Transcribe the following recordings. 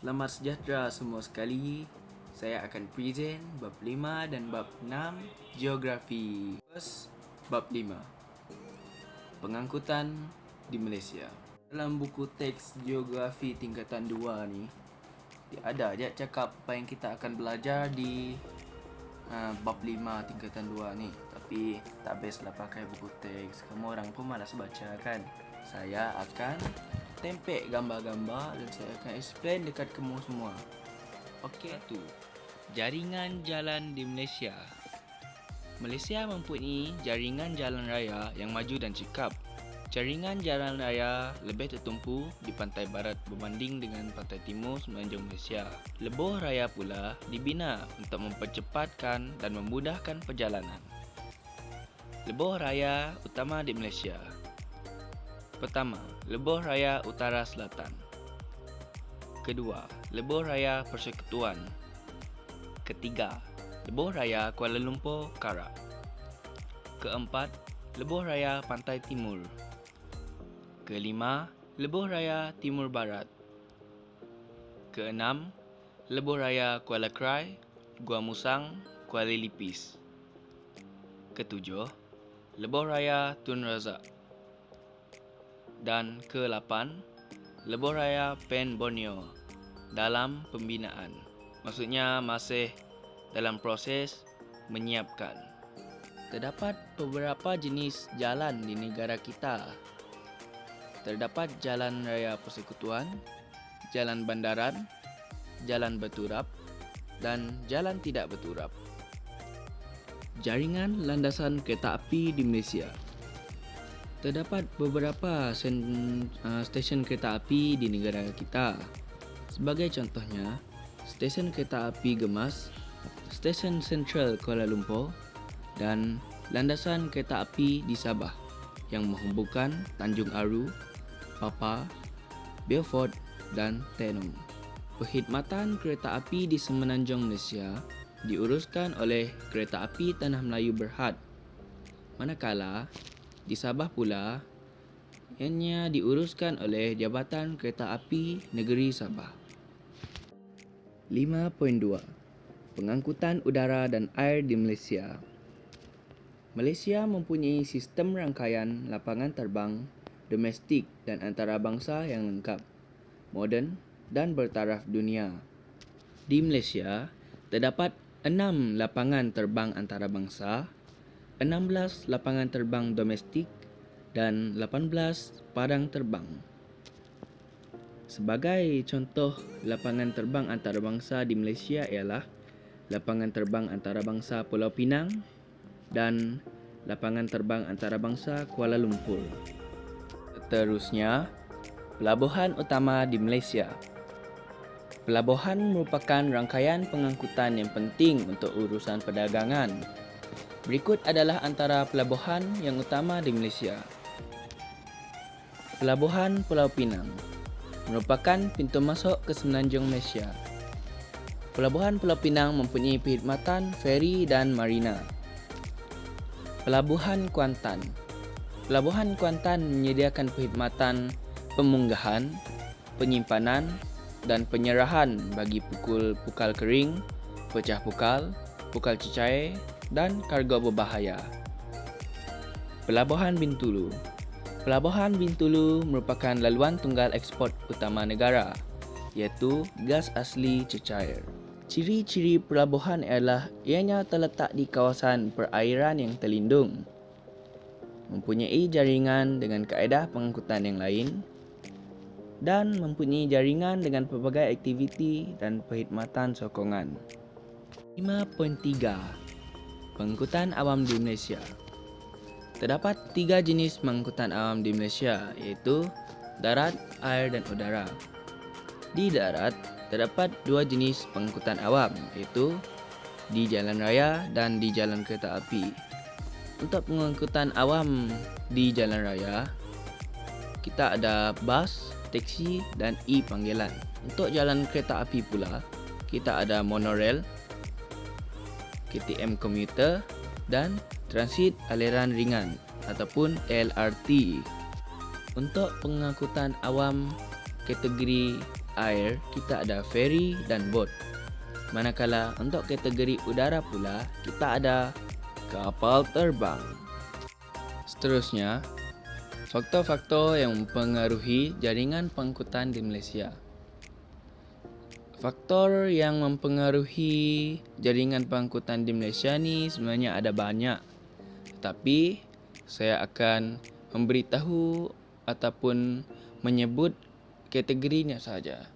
Selamat sejahtera semua sekali. Saya akan present bab 5 dan bab 6 Geografi. First, bab 5 Pengangkutan di Malaysia. Dalam buku teks Geografi tingkatan 2 ni, dia ada je cakap apa yang kita akan belajar di bab 5 tingkatan 2 ni. Tapi tak best lah pakai buku teks. Kamu orang pun malas baca kan. Saya akan tempek gambar-gambar dan saya akan explain dekat kamu semua. Okey tu. Jaringan jalan di Malaysia. Malaysia mempunyai jaringan jalan raya yang maju dan cekap. Jaringan jalan raya lebih tertumpu di pantai barat berbanding dengan pantai timur semenanjung Malaysia. Lebuh raya pula dibina untuk mempercepatkan dan memudahkan perjalanan. Lebuh raya utama di Malaysia. Pertama, Lebuh Raya Utara Selatan. Kedua, Lebuh Raya Persekutuan. Ketiga, Lebuh Raya Kuala Lumpur Karak. Keempat, Lebuh Raya Pantai Timur. Kelima, Lebuh Raya Timur Barat. Keenam, Lebuh Raya Kuala Krai, Gua Musang, Kuala Lipis. Ketujuh, Lebuh Raya Tun Razak. Dan ke-8, Lebuh Raya Pen Borneo dalam pembinaan. Maksudnya masih dalam proses menyiapkan. Terdapat beberapa jenis jalan di negara kita. Terdapat jalan raya persekutuan, jalan bandaran, jalan berturap dan jalan tidak berturap. Jaringan landasan kereta api di Malaysia. Terdapat beberapa stesen kereta api di negara kita. Sebagai contohnya, stesen kereta api Gemas, stesen Sentral Kuala Lumpur dan landasan kereta api di Sabah yang menghubungkan Tanjung Aru, Papa, Beaufort dan Tenom. Perkhidmatan kereta api di semenanjung Malaysia diuruskan oleh Kereta Api Tanah Melayu Berhad. Manakala di Sabah pula, ianya diuruskan oleh Jabatan Kereta Api Negeri Sabah. 5.2 Pengangkutan udara dan air di Malaysia. Malaysia mempunyai sistem rangkaian lapangan terbang domestik dan antarabangsa yang lengkap, moden dan bertaraf dunia. Di Malaysia, terdapat 6 lapangan terbang antarabangsa, 16 lapangan terbang domestik dan 18 padang terbang. Sebagai contoh lapangan terbang antarabangsa di Malaysia ialah lapangan terbang antarabangsa Pulau Pinang dan lapangan terbang antarabangsa Kuala Lumpur. Seterusnya, pelabuhan utama di Malaysia. Pelabuhan merupakan rangkaian pengangkutan yang penting untuk urusan perdagangan. Berikut adalah antara pelabuhan yang utama di Malaysia. Pelabuhan Pulau Pinang merupakan pintu masuk ke semenanjung Malaysia. Pelabuhan Pulau Pinang mempunyai perkhidmatan feri dan marina. Pelabuhan Kuantan. Pelabuhan Kuantan menyediakan perkhidmatan pemunggahan, penyimpanan dan penyerahan bagi pukal kering, pecah pukal cecair dan kargo berbahaya. Pelabuhan Bintulu. Pelabuhan Bintulu merupakan laluan tunggal ekspor utama negara, iaitu gas asli cecair. Ciri-ciri pelabuhan ialah ianya terletak di kawasan perairan yang terlindung, mempunyai jaringan dengan kaedah pengangkutan yang lain, dan mempunyai jaringan dengan pelbagai aktiviti dan perkhidmatan sokongan. 5.3 Pengangkutan awam di Malaysia. Terdapat 3 jenis pengangkutan awam di Malaysia, iaitu darat, air dan udara. Di darat, terdapat 2 jenis pengangkutan awam, iaitu di jalan raya dan di jalan kereta api. Untuk pengangkutan awam di jalan raya, kita ada bas, teksi dan e-panggilan. Untuk jalan kereta api pula, kita ada monorail, KTM komuter dan transit aliran ringan ataupun LRT. Untuk pengangkutan awam kategori air, kita ada ferry dan boat. Manakala untuk kategori udara pula, kita ada kapal terbang. Seterusnya, faktor-faktor yang mempengaruhi jaringan pengangkutan di Malaysia. Faktor yang mempengaruhi jaringan pengangkutan di Malaysia ni sebenarnya ada banyak. Tetapi saya akan memberitahu ataupun menyebut kategorinya sahaja.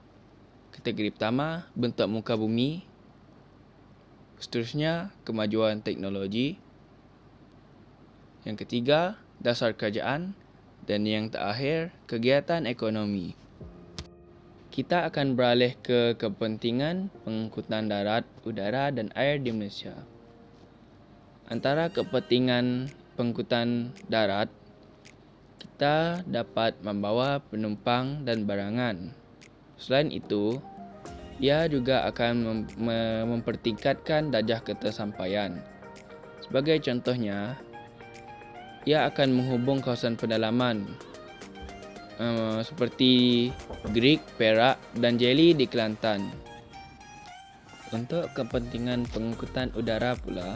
Kategori pertama, bentuk muka bumi. Seterusnya, kemajuan teknologi. Yang ketiga, dasar kerajaan. Dan yang terakhir, kegiatan ekonomi. Kita akan beralih ke kepentingan pengangkutan darat, udara dan air di Malaysia. Antara kepentingan pengangkutan darat, kita dapat membawa penumpang dan barangan. Selain itu, ia juga akan mempertingkatkan darjah ketersampaian. Sebagai contohnya, ia akan menghubung kawasan pedalaman seperti Greek, Perak dan Jelly di Kelantan. Untuk kepentingan pengangkutan udara pula,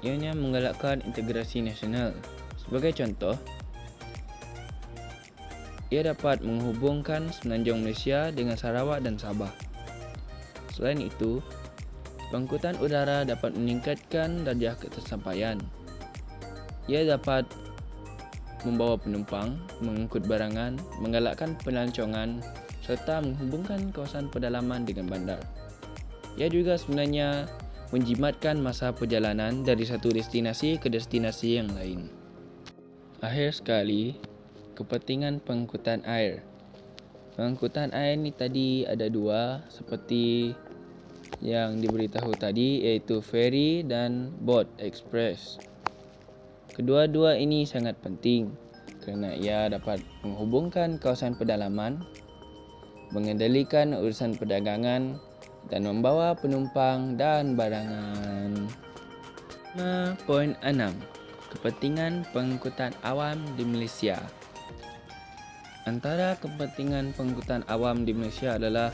ianya menggalakkan integrasi nasional. Sebagai contoh, ia dapat menghubungkan semenanjung Malaysia dengan Sarawak dan Sabah. Selain itu, pengangkutan udara dapat meningkatkan darjah ketersampaian. Ia dapat membawa penumpang, mengangkut barangan, menggalakkan pelancongan serta menghubungkan kawasan pedalaman dengan bandar. Ia juga sebenarnya menjimatkan masa perjalanan dari satu destinasi ke destinasi yang lain. Akhir sekali, kepentingan pengangkutan air. Pengangkutan air ni tadi ada dua seperti yang diberitahu tadi, iaitu ferry dan boat express. Kedua-dua ini sangat penting kerana ia dapat menghubungkan kawasan pedalaman, mengendalikan urusan perdagangan dan membawa penumpang dan barangan. 5.6. Kepentingan pengangkutan awam di Malaysia. Antara kepentingan pengangkutan awam di Malaysia adalah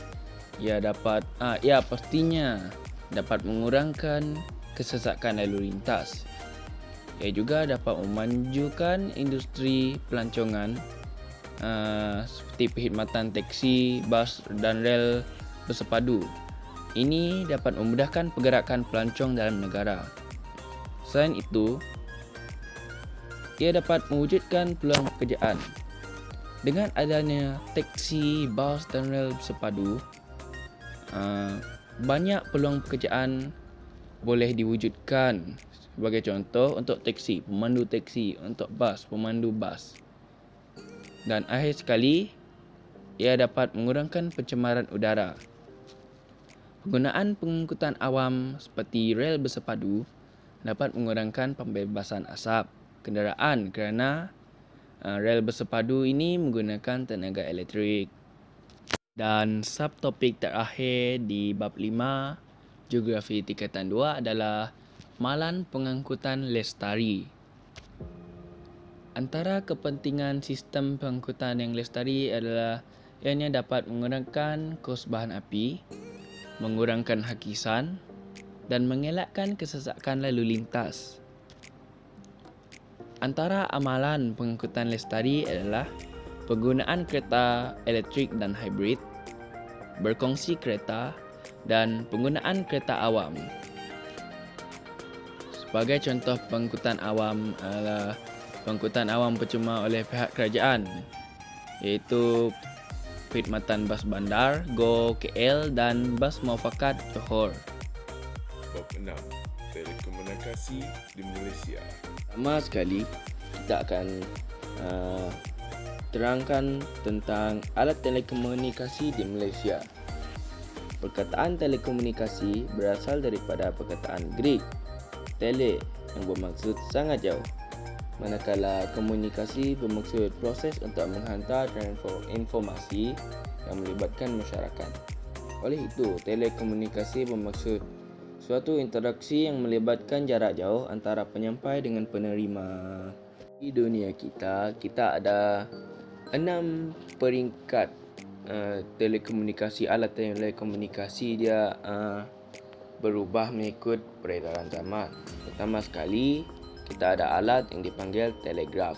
ia pastinya dapat mengurangkan kesesakan lalu lintas. Ia juga dapat memajukan industri pelancongan seperti perkhidmatan teksi, bas dan rel bersepadu. Ini dapat memudahkan pergerakan pelancong dalam negara. Selain itu, ia dapat mewujudkan peluang pekerjaan. Dengan adanya teksi, bas dan rel bersepadu, banyak peluang pekerjaan boleh diwujudkan. Sebagai contoh, untuk teksi, pemandu teksi, untuk bas, pemandu bas. Dan akhir sekali, ia dapat mengurangkan pencemaran udara. Penggunaan pengangkutan awam seperti rel bersepadu dapat mengurangkan pembebasan asap kenderaan kerana rel bersepadu ini menggunakan tenaga elektrik. Dan subtopik terakhir di bab 5 Geografi tingkatan 2 adalah amalan pengangkutan lestari. Antara kepentingan sistem pengangkutan yang lestari adalah ianya dapat mengurangkan kos bahan api, mengurangkan hakisan dan mengelakkan kesesakan lalu lintas. Antara amalan pengangkutan lestari adalah penggunaan kereta elektrik dan hibrid, berkongsi kereta dan penggunaan kereta awam. Sebagai contoh pengangkutan awam adalah pengangkutan awam percuma oleh pihak kerajaan, iaitu perkhidmatan bas bandar, Go KL dan bas muafakat Johor. Bab 6. Telekomunikasi di Malaysia. Pertama sekali, kita akan terangkan tentang alat telekomunikasi di Malaysia. Perkataan telekomunikasi berasal daripada perkataan Greek tele yang bermaksud sangat jauh, manakala komunikasi bermaksud proses untuk menghantar informasi yang melibatkan masyarakat. Oleh itu, telekomunikasi bermaksud suatu interaksi yang melibatkan jarak jauh antara penyampai dengan penerima. Di dunia kita ada 6 peringkat telekomunikasi, alat telekomunikasi dia berubah mengikut peredaran zaman. Pertama sekali, kita ada alat yang dipanggil telegraf.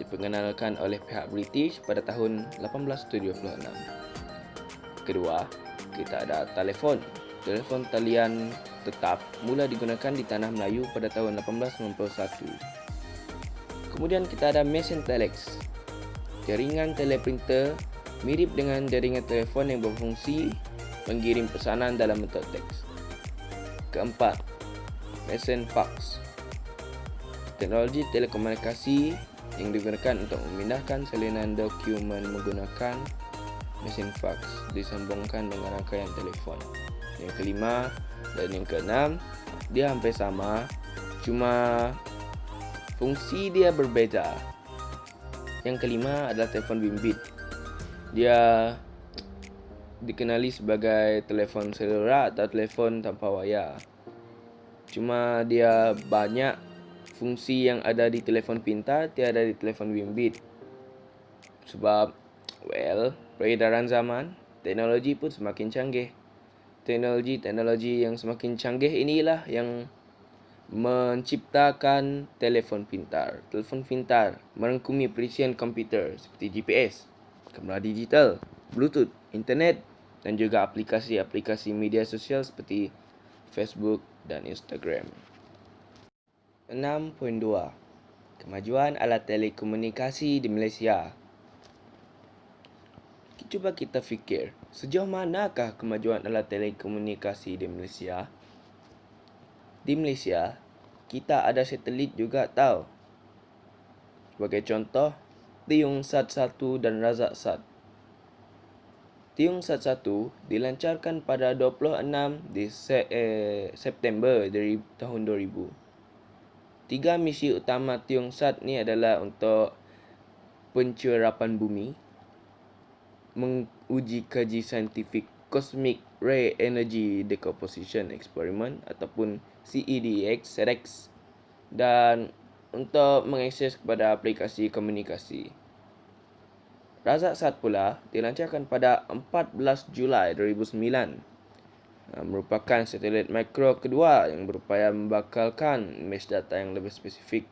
Diperkenalkan oleh pihak British pada tahun 1876. Kedua, kita ada telefon. Telefon talian tetap mula digunakan di tanah Melayu pada tahun 1891. Kemudian kita ada mesin telex. Jaringan teleprinter mirip dengan jaringan telefon yang berfungsi mengirim pesanan dalam bentuk teks. Keempat, mesin fax. Teknologi telekomunikasi yang digunakan untuk memindahkan salinan dokumen menggunakan mesin fax disambungkan dengan rangkaian telefon. Yang kelima dan yang keenam, dia hampir sama, cuma fungsi dia berbeza. Yang kelima adalah telefon bimbit. Dia dikenali sebagai telefon selular atau telefon tanpa wayar. Cuma dia banyak fungsi yang ada di telefon pintar tiada di telefon bimbit. Sebab, peredaran zaman, teknologi pun semakin canggih. Teknologi yang semakin canggih inilah yang menciptakan telefon pintar. Telefon pintar merangkumi perisian komputer seperti GPS, kamera digital, Bluetooth, internet dan juga aplikasi-aplikasi media sosial seperti Facebook dan Instagram. 6.2. Kemajuan alat telekomunikasi di Malaysia. Cuba kita fikir, sejauh manakah kemajuan alat telekomunikasi di Malaysia? Di Malaysia, kita ada satelit juga tahu. Sebagai contoh, Tiungsat 1 dan Razak Sat. Tiungsat 1 dilancarkan pada 26 September dari tahun 2000. 3 misi utama Tiungsat ni adalah untuk pencerapan bumi, menguji kaji saintifik Cosmic Ray Energy Decomposition Experiment ataupun CEDX, dan untuk mengakses kepada aplikasi komunikasi. Razak Sat pula dilancarkan pada 14 Julai 2009. Merupakan satelit mikro kedua yang berupaya membakalkan imej data yang lebih spesifik.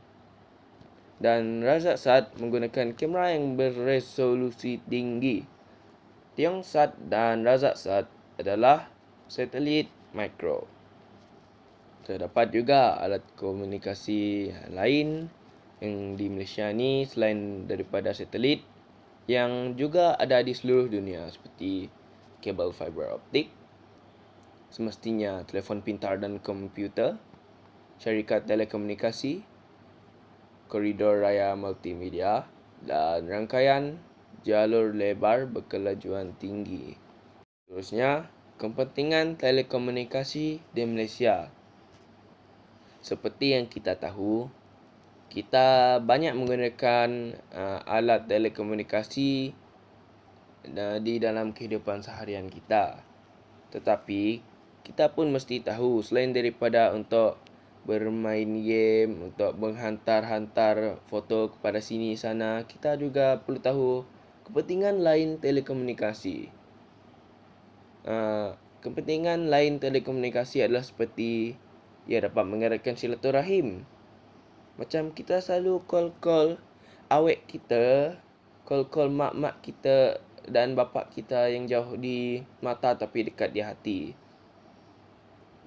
Dan Razak Sat menggunakan kamera yang beresolusi tinggi. Tiungsat dan Razak Sat adalah satelit mikro. Terdapat juga alat komunikasi lain yang di Malaysia ni selain daripada satelit yang juga ada di seluruh dunia seperti kabel fiber optik, semestinya telefon pintar dan komputer, syarikat telekomunikasi, koridor raya multimedia dan rangkaian jalur lebar berkelajuan tinggi. Seterusnya, kepentingan telekomunikasi di Malaysia. Seperti yang kita tahu, kita banyak menggunakan alat telekomunikasi di dalam kehidupan seharian kita. Tetapi, kita pun mesti tahu selain daripada untuk bermain game, untuk menghantar-hantar foto kepada sini sana, kita juga perlu tahu kepentingan lain telekomunikasi. Kepentingan lain telekomunikasi adalah seperti ia dapat mengeratkan silaturahim. Macam kita selalu call awek kita, call mak-mak kita dan bapak kita yang jauh di mata tapi dekat di hati.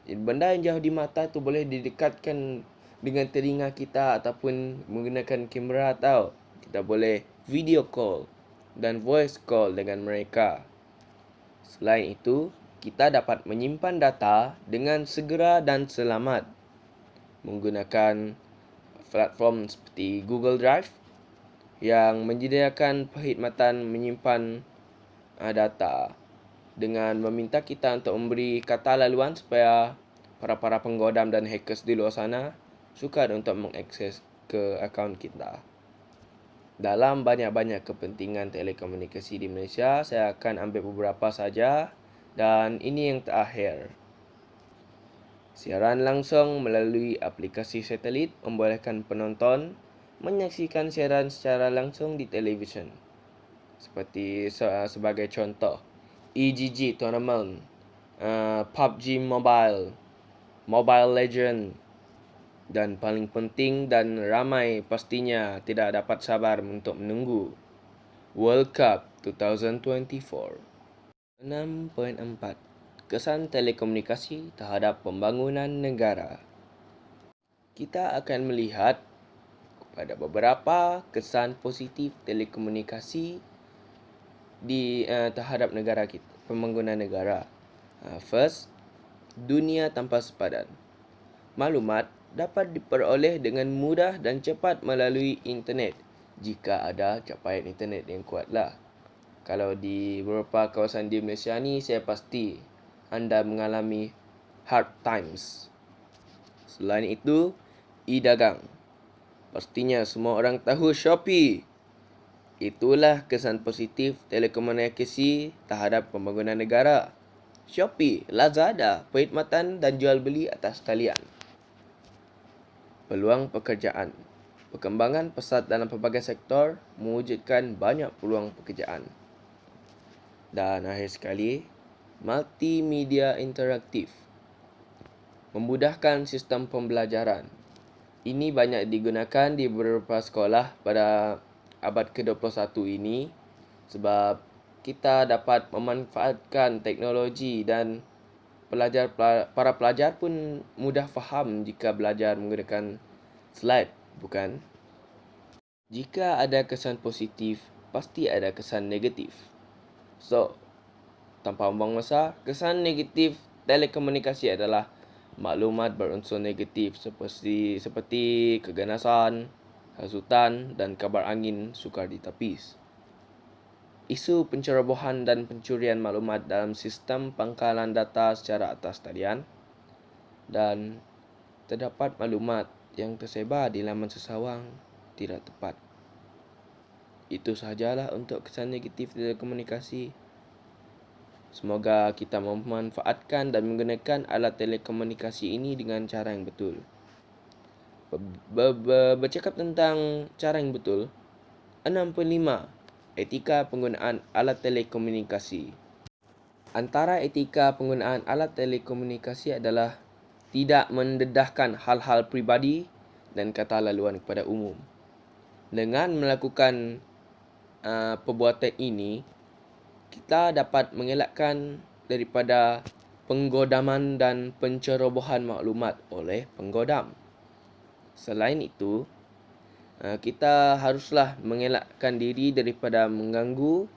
Benda yang jauh di mata tu boleh didekatkan dengan telinga kita ataupun menggunakan kamera tau. Kita boleh video call dan voice call dengan mereka. Selain itu, kita dapat menyimpan data dengan segera dan selamat menggunakan platform seperti Google Drive yang menyediakan perkhidmatan menyimpan data dengan meminta kita untuk memberi kata laluan supaya para penggodam dan hackers di luar sana sukar untuk mengakses ke akaun kita. Dalam banyak-banyak kepentingan telekomunikasi di Malaysia, saya akan ambil beberapa saja dan ini yang terakhir. Siaran langsung melalui aplikasi satelit membolehkan penonton menyaksikan siaran secara langsung di televisyen. Seperti sebagai contoh, EGG Tournament, PUBG Mobile, Mobile Legend, dan paling penting dan ramai pastinya tidak dapat sabar untuk menunggu, World Cup 2024. 6.4. Kesan telekomunikasi terhadap pembangunan negara. Kita akan melihat pada beberapa kesan positif telekomunikasi terhadap negara kita, pembangunan negara. First, dunia tanpa sepadan. Maklumat dapat diperoleh dengan mudah dan cepat melalui internet jika ada capaian internet yang kuatlah. Kalau di beberapa kawasan di Malaysia ni, saya pasti anda mengalami hard times. Selain itu, e-dagang. Pastinya semua orang tahu Shopee. Itulah kesan positif telekomunikasi terhadap pembangunan negara. Shopee, Lazada, perkhidmatan dan jual beli atas talian. Peluang pekerjaan. Perkembangan pesat dalam pelbagai sektor mewujudkan banyak peluang pekerjaan. Dan akhir sekali, multimedia interaktif. Memudahkan sistem pembelajaran. Ini banyak digunakan di beberapa sekolah pada abad ke-21 ini sebab kita dapat memanfaatkan teknologi dan para pelajar pun mudah faham jika belajar menggunakan slide, bukan? Jika ada kesan positif, pasti ada kesan negatif. So, tanpa membuang masa, kesan negatif telekomunikasi adalah maklumat berunsur negatif seperti keganasan, hasutan dan kabar angin sukar ditapis. Isu pencerobohan dan pencurian maklumat dalam sistem pangkalan data secara atas talian, dan terdapat maklumat yang tersebar di laman sesawang tidak tepat. Itu sahajalah untuk kesan negatif telekomunikasi. Semoga kita memanfaatkan dan menggunakan alat telekomunikasi ini dengan cara yang betul. Bercakap tentang cara yang betul, 6.5. Etika penggunaan alat telekomunikasi. Antara etika penggunaan alat telekomunikasi adalah tidak mendedahkan hal-hal pribadi dan kata laluan kepada umum. Dengan melakukan perbuatan ini, kita dapat mengelakkan daripada penggodaman dan pencerobohan maklumat oleh penggodam. Selain itu, kita haruslah mengelakkan diri daripada mengganggu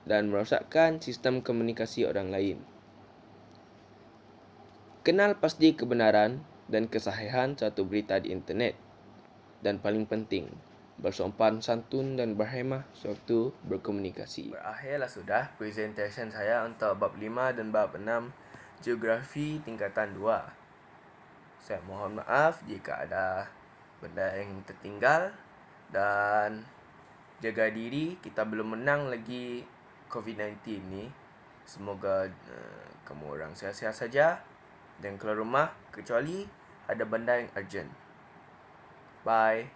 dan merosakkan sistem komunikasi orang lain. Kenal pasti kebenaran dan kesahihan satu berita di internet. Dan paling penting, bersopan santun dan berhemah sewaktu berkomunikasi. Berakhirlah sudah presentation saya untuk bab 5 dan bab 6 Geografi tingkatan 2. Saya mohon maaf jika ada benda yang tertinggal dan jaga diri, kita belum menang lagi COVID-19 ni. Semoga kamu orang sihat-sihat saja dan keluar rumah kecuali ada benda yang urgent. Bye.